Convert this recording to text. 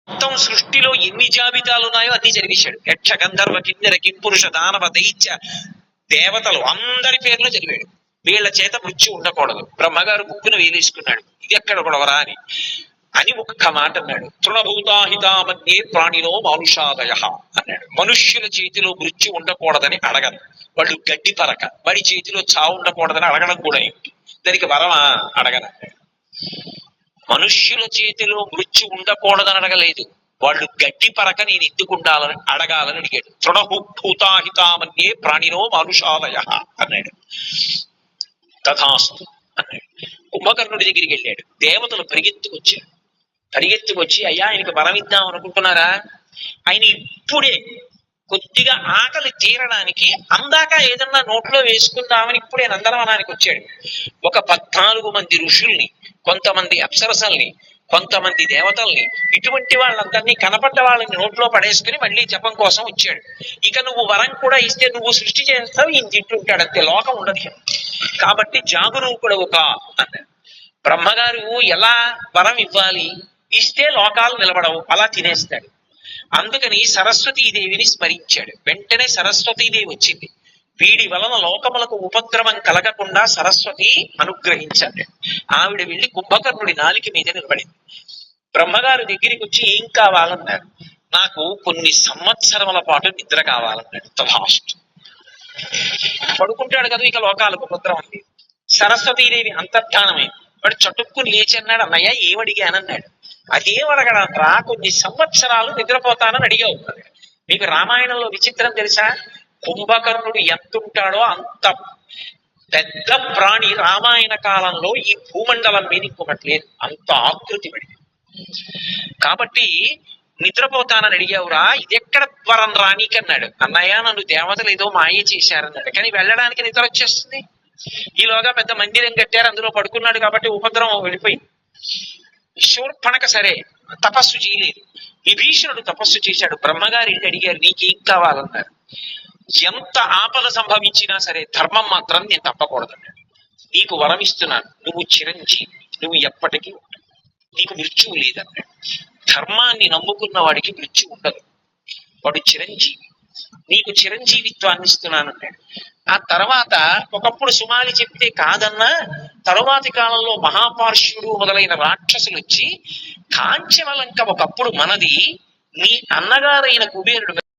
మొత్తం సృష్టిలో ఎన్ని జాబితాలు ఉన్నాయో అన్ని చదివేశాడు. యక్ష గంధర్వ కిన్నెర కింపురుష దానవ దైత్య దేవతలు అందరి పేర్లు చదివాడు. వీళ్ల చేత మృత్యు ఉండకూడదు. బ్రహ్మగారు ముక్కును వేలేసుకున్నాడు, ఇది ఎక్కడ గొడవరా అని ఒక్క మాట అన్నాడు. తృణభూతాహితా మధ్యే ప్రాణిలో మానుషాదయ అన్నాడు. మనుష్యుల చేతిలో మృత్యు ఉండకూడదని అడగను, వాళ్ళు గడ్డి పరక, వాడి చేతిలో చావు ఉండకూడదని అడగడం కూడా ఏమిటి, దానికి వరమా అడగనన్నాడు. మనుష్యుల చేతిలో మృత్యు ఉండకూడదని అడగలేదు, వాళ్ళు గడ్డి పరక నేను ఎందుకు ఉండాలని అడగాలని అడిగాడు. తృణభూతాహితామన్యే ప్రాణినో మానుషాదయ అన్నాడు. తథాస్తు అన్నాడు. కుంభకర్ణుడి దగ్గరికి వెళ్ళాడు. దేవతలు పరిగెత్తుకొచ్చి అయ్యా ఆయనకి వరం ఇద్దాం అనుకుంటున్నారా? ఆయన ఇప్పుడే కొద్దిగా ఆకలి తీరడానికి అందాక ఏదన్నా నోట్లో వేసుకుందామని ఇప్పుడే నందనవనానికి వచ్చాడు. ఒక 14 మంది ఋషుల్ని, కొంతమంది అప్సరసల్ని, కొంతమంది దేవతల్ని, ఇటువంటి వాళ్ళందరినీ కనపడ్డ వాళ్ళని నోట్లో పడేసుకుని మళ్ళీ జపం కోసం వచ్చాడు. ఇక నువ్వు వరం కూడా ఇస్తే నువ్వు సృష్టి చేస్తావు, ఈయన తింటుంటాడు, అంతే, లోకం ఉండదు. కాబట్టి జాగరూకుడవు కా అన్నాడు. బ్రహ్మగారు ఎలా వరం ఇవ్వాలి, ఇస్తే లోకాలు నిలబడవు, అలా తినేస్తాడు. అందుకని సరస్వతీదేవిని స్మరించాడు. వెంటనే సరస్వతీదేవి వచ్చింది. వీడి వలన లోకములకు ఉపద్రవం కలగకుండా సరస్వతి అనుగ్రహించాడు. ఆవిడ వెళ్లి కుంభకర్ణుడి నాలిక మీద నిలబడింది. బ్రహ్మగారు దగ్గరికి వచ్చి ఏం కావాలన్నారు. నాకు కొన్ని సంవత్సరముల పాటు నిద్ర కావాలన్నాడు. తథాస్తు. పడుకుంటాడు కదా, ఇక లోకాలకు ఉపద్రవం లేదు. సరస్వతీదేవి అంతర్ధానమైంది. వాడు చటుక్కుని లేచి అన్నాడు, అన్నయ్య ఏమడిగానన్నాడు. అదేం అడగడంట్రా, కొన్ని సంవత్సరాలు నిద్రపోతానని అడిగావు. మీకు రామాయణంలో విచిత్రం తెలుసా? కుంభకర్ణుడు ఎంతుంటాడో అంత పెద్ద ప్రాణి రామాయణ కాలంలో ఈ భూమండలం మీద ఇంకొకటి లేదు, అంత ఆకృతి పడింది. కాబట్టి నిద్రపోతానని అడిగావురా, ఇదెక్కడ వరం రానీకన్నాడు. అన్నయ్య నన్ను దేవతలు ఏదో మాయ చేశారన్నాడు, కానీ వెళ్ళడానికి నిద్ర వచ్చేస్తుంది. ఈలోగా పెద్ద మందిరం కట్టారు, అందులో పడుకున్నాడు కాబట్టి ఉపద్రవం వెళ్ళిపోయింది. శూర్పణక సరే తపస్సు చేయలేదు. విభీషణుడు తపస్సు చేశాడు. బ్రహ్మగారి ఇంటి అడిగారు, నీకేం కావాలన్నారు. ఎంత ఆపద సంభవించినా సరే ధర్మం మాత్రం నేను తప్పకూడదన్నాడు. నీకు వరం ఇస్తున్నాను, నువ్వు చిరంజీవి, నువ్వు ఎప్పటికీ ఉంటావు, నీకు మృత్యువు లేదన్నాడు. ధర్మాన్ని నమ్ముకున్న వాడికి మృత్యు ఉండదు, వాడు చిరంజీవి, నీకు చిరంజీవిత్వాన్ని ఇస్తున్నానన్నాడు. ఆ తర్వాత ఒకప్పుడు సుమాలి చెప్తే కాదన్నా, తరువాతి కాలంలో మహాపార్ష్యుడు మొదలైన రాక్షసులు వచ్చి కాంచనలంక ఒకప్పుడు మనది, నీ అన్నగారైన కుబేరుడు